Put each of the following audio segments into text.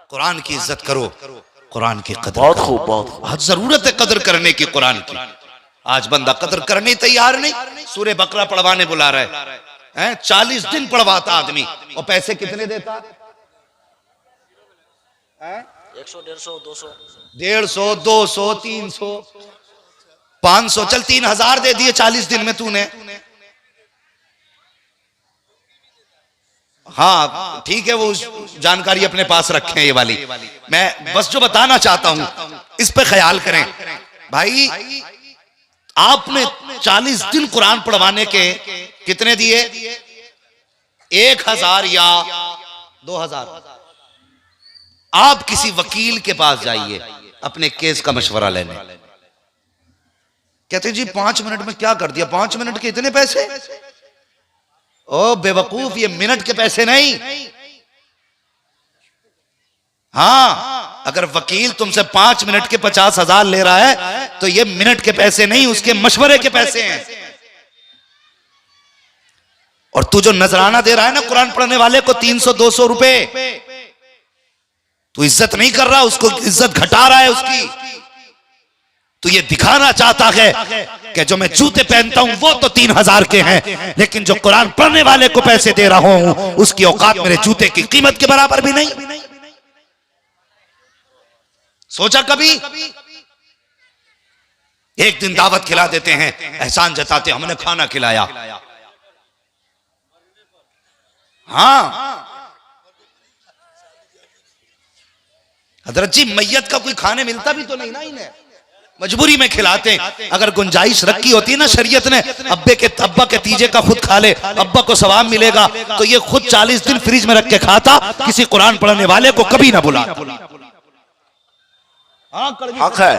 कुरान की इज्जत करो, कुरान की कदर बहुत करो। खूब, बहुत खूब। बहुत जरूरत है कदर करने की कुरान की। आज बंदा कदर करने तैयार नहीं। सूर्य बकरा पढ़वाने बुला रहा है 40 दिन पढ़वाता आदमी, और पैसे कितने देता? 100, 150, 200, 150, 200, 300, 500, चल 3000 दे दिए 40 दिन में तूने। हाँ ठीक है, वो जानकारी अपने पास रखें ये वाली। मैं बस जो बताना चाहता हूं इस पे ख्याल करें भाई। आपने 40 दिन कुरान पढ़वाने के कितने दिए? 1000 या 2000। आप किसी वकील के पास जाइए अपने केस का मशवरा लेने, कहते जी 5 मिनट में क्या कर दिया, 5 मिनट के इतने पैसे? ओ बेवकूफ, ये मिनट के पैसे नहीं। हाँ, अगर वकील तुमसे 5 मिनट के 50,000 ले रहा है तो ये मिनट के पैसे नहीं, उसके मशवरे के पैसे हैं। और तू जो नजराना दे रहा है ना कुरान पढ़ने वाले को 300-200 रुपए, तू इज्जत नहीं कर रहा, उसको इज्जत घटा रहा है उसकी। तो ये दिखाना चाहता है कि जो मैं जूते पहनता हूं वो तो 3000 के हैं, लेकिन जो कुरान पढ़ने वाले को पैसे दे रहा हूं उसकी औकात मेरे जूते की कीमत के बराबर भी नहीं। सोचा कभी? एक दिन दावत खिला देते हैं, एहसान जताते हमने खाना खिलाया। हाँ हजरत जी, मैयत का कोई खाने मिलता भी तो नहीं ना इन्हें, मजबूरी में खिलाते हैं। अगर गुंजाइश रखी होती ना शरीयत ने, अब्बा के तीजे का खुद खा ले, अब्बा को सवाब मिलेगा, तो ये खुद 40 दिन फ्रिज में रख के खाता, किसी कुरान पढ़ने वाले को कभी ना बुला। हक है।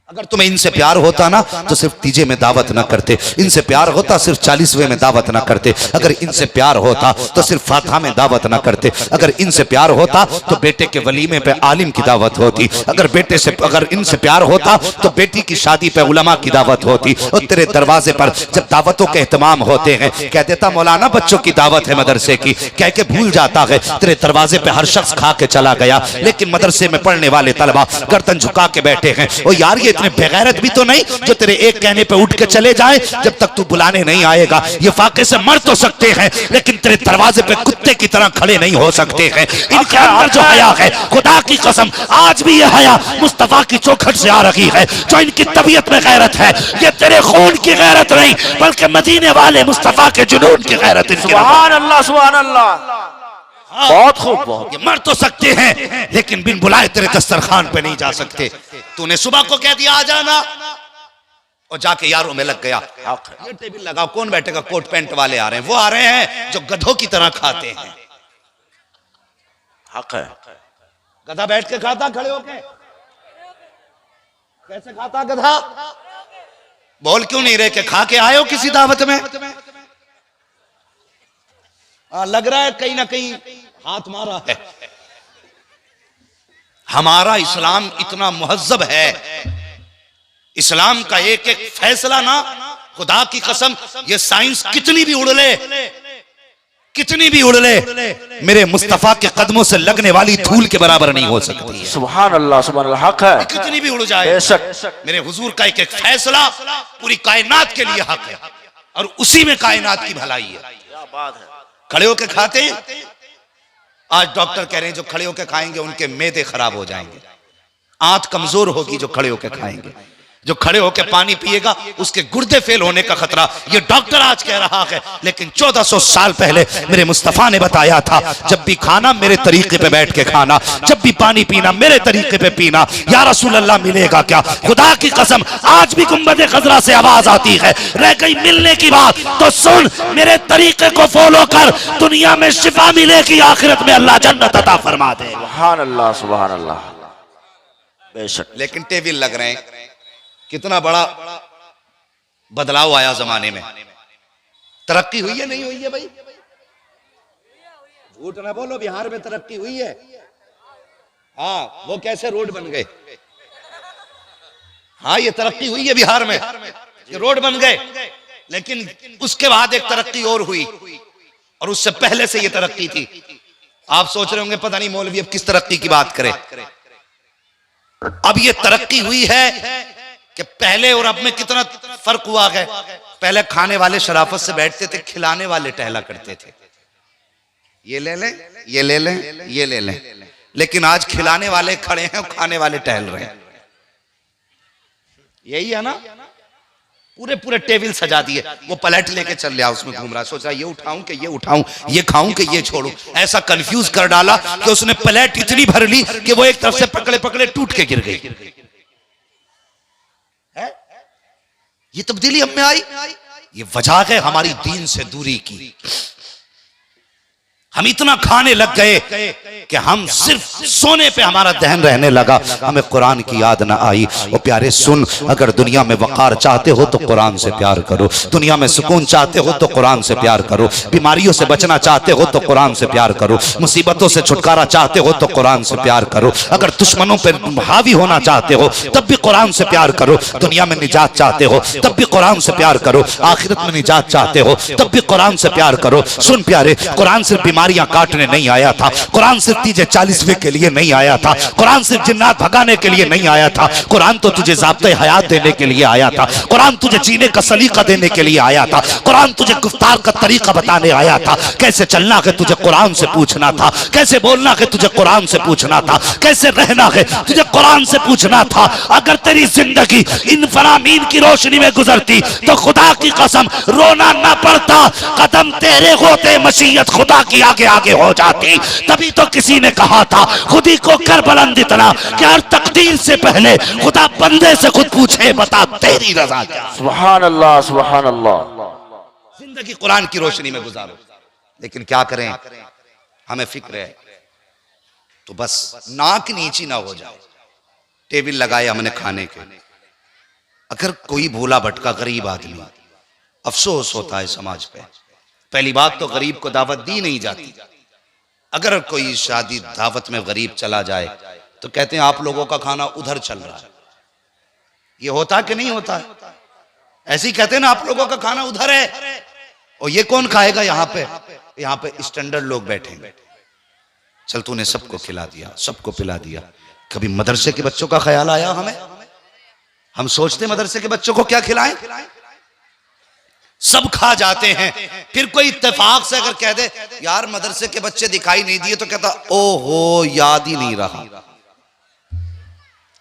अगर तुम्हें इनसे प्यार होता ना तो सिर्फ तीजे में दावत ना करते, इनसे प्यार होता सिर्फ 40वें में दावत ना करते, अगर इनसे प्यार होता तो सिर्फ फातिहा में दावत ना करते, अगर इनसे प्यार होता तो बेटे के वलीमे पे आलिम की दावत होती, अगर इनसे प्यार होता तो बेटी की शादी पे उलमा की दावत होती। और तेरे दरवाजे पर जब दावतों के एहतमाम होते हैं, कह देता मौलाना बच्चों की दावत है मदरसे की, कह के भूल जाता है। तेरे दरवाजे पे हर शख्स खा के चला गया, लेकिन मदरसे में पढ़ने वाले तलबा गर्दन झुका के बैठे हैं। और यार ये इतने बेगैरत भी तो नहीं जो तेरे एक कहने पे उठ के चले जाए, जब तक तू बुलाने नहीं आएगा। ये फाके से मर तो सकते हैं लेकिन तेरे दरवाजे पे कुत्ते की तरह खड़े नहीं हो सकते हैं। इनके अंदर जो हया है, खुदा की कसम आज भी ये हया मुस्तफा की चौखट से आ रही है। जो इनकी तबीयत में गैरत है, ये तेरे खून की गैरत नहीं बल्कि मदीने वाले मुस्तफा के जुनून की गैरत है। सुभान अल्लाह, सुभान अल्लाह। बहुत खूब, बहुत। ये मर तो सकते हैं लेकिन बिन बुलाए तेरे दस्तरखान पे नहीं जा सकते। तूने सुबह को कह दिया आ जाना और जाके यारों में लग गया। ये टेबल लगाओ, कौन बैठेगा? कोट पैंट वाले आ रहे हैं, वो आ रहे हैं जो गधों की तरह खाते हैं। हक है। गधा बैठ के खाता, खड़े होके कैसे खाता गधा? बोल क्यों नहीं रहे कि खा के आए हो किसी दावत में? लग रहा है कहीं ना कहीं हाथ मारा है। हमारा इस्लाम इतना मुहज्जब है, इस्लाम का एक एक फैसला ना, खुदा की कसम ये साइंस कितनी भी उड़ ले, कितनी भी उड़ ले, मेरे मुस्तफा के कदमों से लगने वाली धूल के बराबर नहीं हो सकती। सुभान अल्लाह, सुभान अल्लाह। हक है, कितनी भी उड़ जाए, बेशक मेरे हुजूर का एक एक फैसला पूरी कायनात के लिए हक है और उसी में कायनात की भलाई है। क्या बात है। खड़े होके खाते हैं। आज डॉक्टर कह रहे हैं जो खड़े होके खाएंगे उनके मैदे खराब हो जाएंगे, आंत कमजोर होगी जो खड़े होके खाएंगे। जो खड़े होकर पानी पिएगा उसके गुर्दे फेल होने का खतरा, ये डॉक्टर आज कह रहा है। लेकिन 1400 साल पहले मेरे मुस्तफा ने बताया था, जब भी खाना मेरे तरीके पे बैठ के खाना, जब भी पानी पीना मेरे तरीके पे पीना। या रसूल अल्लाह मिलेगा क्या? खुदा की कसम आज भी गुंबद खजरा से आवाज आती है, रह गई मिलने की बात तो सुन, मेरे तरीके को फॉलो कर, दुनिया में शिफा मिलेगी, आखिरत में अल्लाह जन्नत अता फरमा दे। सुभान अल्लाह, सुभान अल्लाह। बेशक। लेकिन टेबल लग रहे हैं, कितना बड़ा बदलाव आया जमाने में। तरक्की हुई है नहीं हुई है भाई? झूठ ना बोलो, बिहार में तरक्की हुई है। हाँ, वो कैसे रोड बन गए? हाँ, ये तरक्की हुई है बिहार में, ये रोड बन गए। लेकिन उसके बाद एक तरक्की और हुई और उससे पहले से ये तरक्की थी। आप सोच रहे होंगे पता नहीं मौलवी अब किस तरक्की की बात करे। अब ये तरक्की हुई है कि पहले और अब में कितना फर्क हुआ है। पहले खाने वाले शराफत से बैठते थे, खिलाने वाले टहला करते थे, ये ले लें, ये ले लें, ये ले लें। लेकिन आज खिलाने वाले खड़े हैं और खाने वाले टहल रहे हैं। यही है ना, पूरे पूरे टेबल सजा दिए, वो पलट लेके चल रहा, उसमें घूम रहा, सोच रहा ये उठाऊं कि ये उठाऊं, ये खाऊं कि ये छोड़ूं। ऐसा कंफ्यूज कर डाला कि उसने प्लेट इतनी भर ली कि वो एक तरफ से पकड़े पकड़े टूट के गिर गई। ये तब्दीली हम में आई, ये वजह है हमारी दीन से दूरी की। हम इतना खाने लग गए कि हम सिर्फ सोने पे हमारा दहन रहने लगा, हमें कुरान की याद ना आई। वो प्यारे सुन, अगर दुनिया में वक़ार चाहते हो तो कुरान से प्यार करो, दुनिया में सुकून चाहते हो तो कुरान से प्यार करो, बीमारियों से बचना चाहते हो तो कुरान से प्यार करो, मुसीबतों से छुटकारा चाहते हो तो कुरान से प्यार करो, अगर दुश्मनों पर हावी होना चाहते हो तब भी कुरान से प्यार करो, दुनिया में निजात चाहते हो तब भी कुरान से प्यार करो, आखिरत में निजात चाहते हो तब भी कुरान से प्यार करो। सुन प्यारे, कुरान सिर्फ बीमारियां काटने नहीं आया था, कुरान सिर्फ तुझे 40वें के लिए नहीं आया था, कुरान सिर्फ जिन्नात भगाने के लिए नहीं आया था, कुरान तो तुझे ज़ाब्ते हयात देने के लिए आया था, कुरान तुझे जीने का सलीका देने के लिए आया था, कुरान तुझे गुफ्तार का तरीका बताने आया था। कैसे चलना है तुझे कुरान से पूछना था, कैसे बोलना है तुझे कुरान से पूछना था, कैसे रहना है तुझे कुरान से पूछना था। अगर तेरी जिंदगी इन फरामीन की रोशनी में गुजरती तो खुदा की कसम रोना ना पड़ता, कदम तेरे होते मशीयत खुदा की आगे आगे हो जाती। तभी तो किसी ने कहा था खुदी को कर बुलंद इतना कि हर तकदीर से पहले खुदा बंदे से खुद पूछे बता तेरी रजा क्या। सुभान अल्लाह, सुभान अल्लाह। जिंदगी कुरान की रोशनी में गुजारो। लेकिन क्या करें, हमें फिक्र है तो बस नाक नीची ना हो जाए। टेबल लगाए हमने खाने के, अगर कोई भूला भटका गरीब आदमी, अफसोस होता है समाज पे। पहली बात तो गरीब को दावत दी नहीं जाती। अगर कोई शादी दावत में गरीब चला जाए तो कहते हैं आप लोगों का खाना उधर चल रहा है। ये होता कि नहीं होता है? ऐसे ही कहते हैं ना, आप लोगों का खाना उधर है और ये कौन खाएगा यहाँ पे? यहाँ पे स्टैंडर्ड लोग बैठेंगे। चल तूने सबको खिला दिया, सबको पिला दिया, कभी मदरसे के बच्चों का ख्याल आया हमें? हम सोचते मदरसे के बच्चों को क्या खिलाएं? सब खा जाते हैं। फिर कोई इत्तेफाक से अगर कह दे यार मदरसे के बच्चे दिखाई नहीं दिए तो कहता ओहो याद ही नहीं रहा।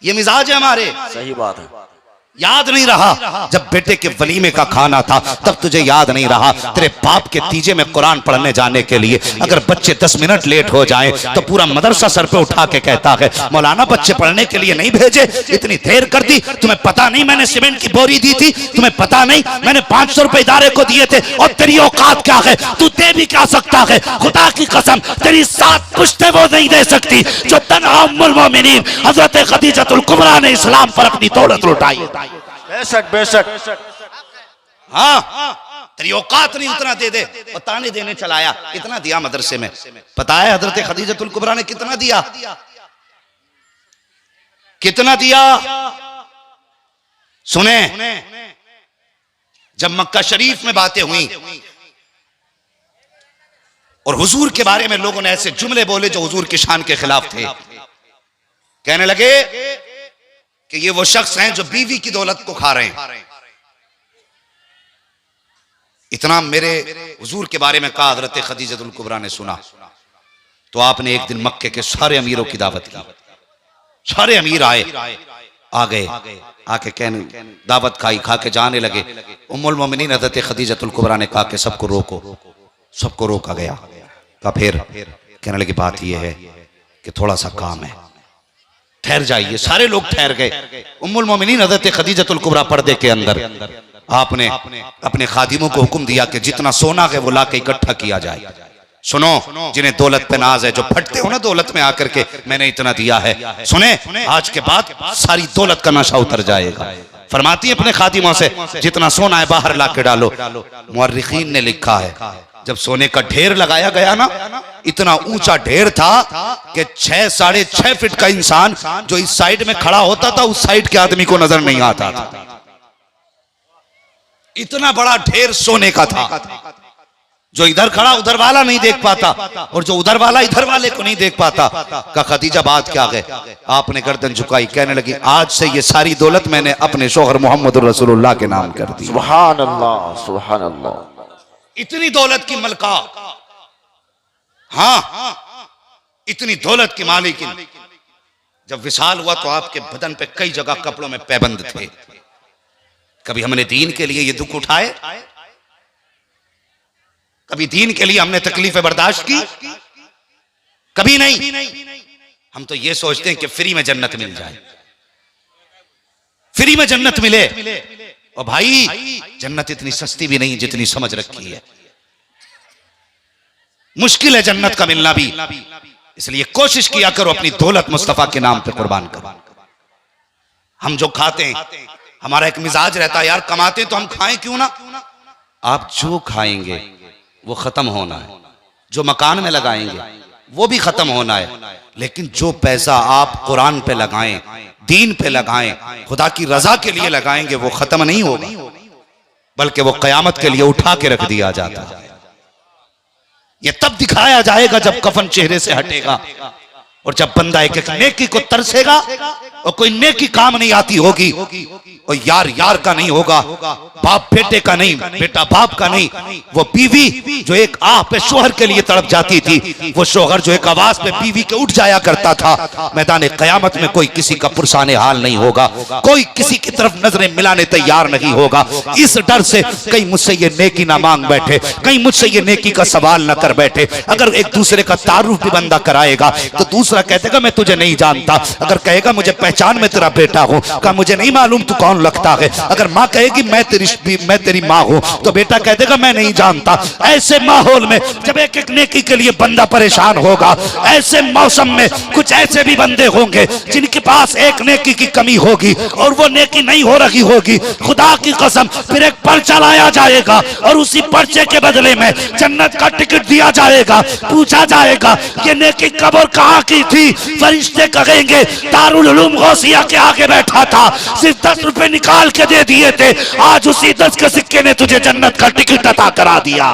ये मिजाज है हमारे। सही बात है। याद नहीं रहा, जब बेटे के वलीमे का खाना था तब तुझे याद नहीं रहा। तेरे बाप के तीजे में कुरान पढ़ने जाने के लिए अगर बच्चे 10 मिनट लेट हो जाएं तो पूरा मदरसा सर पे उठा के कहता है मौलाना बच्चे पढ़ने के लिए नहीं भेजे, इतनी देर कर दी, तुम्हें पता नहीं मैंने सीमेंट की बोरी दी थी, तुम्हें पता नहीं मैंने 500 रुपए इदारे को दिए थे, और तेरी औकात क्या है, तू दे भी क्या सकता है? खुदा की कसम तेरी 7 पुश्तें वो नहीं दे सकती जो तन्हा उम्मुल मोमिनीन हजरत खदीजतुल कुबरा ने इस्लाम पर अपनी दौलत लुटाई। बेशक बेशक। हाँ, तेरी औकात नहीं उतना दे दे। और ताने देने चलाया, इतना दिया मदरसे में। पता है हजरत खदीजतुल कुबरा ने कितना दिया? कितना दिया? सुने, जब मक्का शरीफ में बातें हुई और हुजूर के बारे में लोगों ने ऐसे जुमले बोले जो हुजूर की शान के खिलाफ थे, कहने लगे कि ये वो शख्स हैं जो बीवी की दौलत को खा रहे हैं। इतना मेरे हुजूर के बारे में कहा हजरत खदीजतुल कुबरा ने सुना तो आपने एक दिन मक्के के सारे अमीरों की दावत की। सारे अमीर आए, आ गए, आके कहने दावत खाई, खा के जाने लगे। उम्मुल मोमिनीन हजरत खदीजतुल कुबरा ने कहा कि सबको रोको। सबको रोका गया। कहा फिर? कहने लगी बात यह है कि थोड़ा सा काम है, ठहर जाइए। सारे लोग ठहर गए। उम्मुल मोमिनीन हजरत खदीजतुल कुबरा पर्दे के अंदर, आपने अपने खादिमों को हुक्म दिया कि जितना सोना है वो लाके इकट्ठा किया जाए। सुनो, जिन्हें दौलत पे नाज है, जो फटते हो ना दौलत में आकर के मैंने इतना दिया है, सुने आज के बाद सारी दौलत का नशा उतर जाएगा। फरमाती है अपने खादिमों से जितना सोना है बाहर लाके डालो। मुअर्रिखीन ने लिखा है जब सोने का ढेर लगाया गया ना, इतना ऊंचा ढेर था कि 6 साढ़े 6 फीट का इंसान जो इस साइड में खड़ा होता था उस साइड के आदमी को नजर नहीं आता था। इतना बड़ा ढेर सोने का था। जो इधर खड़ा उधर वाला नहीं देख पाता और जो उधर वाला इधर वाले को नहीं देख पाता। का खदीजा बात क्या गए, आपने गर्दन झुकाई, कहने लगी आज से ये सारी दौलत मैंने अपने शौहर मोहम्मद रसूलुल्लाह के नाम कर दी। सुभान अल्लाह, सुभान अल्लाह। इतनी दौलत की मलका, हाँ इतनी दौलत की मालिकिन। जब विशाल हुआ तो आपके बदन पे कई जगह कपड़ों में पैबंद थे। कभी हमने दीन के लिए ये दुख उठाए, कभी दीन के लिए हमने तकलीफें बर्दाश्त की, कभी नहीं। हम तो ये सोचते हैं कि फ्री में जन्नत मिल जाए, फ्री में जन्नत मिले। और भाई जन्नत इतनी सस्ती भी नहीं जितनी समझ रखी है। मुश्किल है जन्नत का मिलना भी। इसलिए कोशिश किया करो अपनी दौलत मुस्तफा के नाम पे कुर्बान करो। हम जो खाते हैं, हमारा एक मिजाज रहता है यार कमाते हैं तो हम खाएं क्यों ना। आप जो खाएंगे वो खत्म होना है, जो मकान में लगाएंगे वो भी खत्म होना है, लेकिन जो पैसा आप कुरान पे लगाएं, दीन पे लगाएं, खुदा की रजा के लिए लगाएंगे वो खत्म नहीं होगा, बल्कि वो कयामत के लिए उठा के रख दिया जाता है। ये तब दिखाया जाएगा जब कफन चेहरे से हटेगा और जब बंदा एक एक नेकी को तरसेगा और कोई नेकी काम नहीं आती होगी और यार यार का नहीं होगा, बाप बेटे का नहीं, बेटा बाप का नहीं। वो बीवी जो एक आह पे शोहर के लिए तड़प जाती थी, वो शोहर जो एक आवाज पे बीवी के उठ जाया करता था, मैदान कयामत में कोई किसी का पुरसाने हाल नहीं होगा, कोई किसी की तरफ नजरें मिलाने तैयार नहीं होगा। इस डर से कहीं मुझसे ये नेकी ना मांग बैठे, कहीं मुझसे ये नेकी का सवाल ना कर बैठे। अगर एक दूसरे का तारुफ भी बंदा कराएगा तो दूसरा कह देगा मैं तुझे नहीं जानता। अगर कहेगा मुझे पहचान में तेरा बेटा हूं, कहा मुझे नहीं मालूम तू कौन लगता है। अगर माँ कहेगी मैं तेरी माँ हूं तो बेटा कह देगा मैं नहीं जानता। ऐसे माहौल में जब एक एक नेकी के लिए बंदा परेशान होगा, ऐसे मौसम में कुछ ऐसे भी बंदे होंगे जिनके पास एक नेकी की कमी होगी और वो नेकी नहीं हो रही होगी। खुदा की कसम फिर एक पर्चा लाया जाएगा और उसी पर्चे के बदले में जन्नत का टिकट दिया जाएगा। पूछा जाएगा ये नेकी कब और कहां की थी। फरिश्ते कहेंगे दारुल उलूम गौसिया के आगे बैठा था, सिर्फ 10 रुपए निकाल के दे दिए थे, आज उसी 10 के सिक्के ने तुझे जन्नत का टिकट अता करा दिया।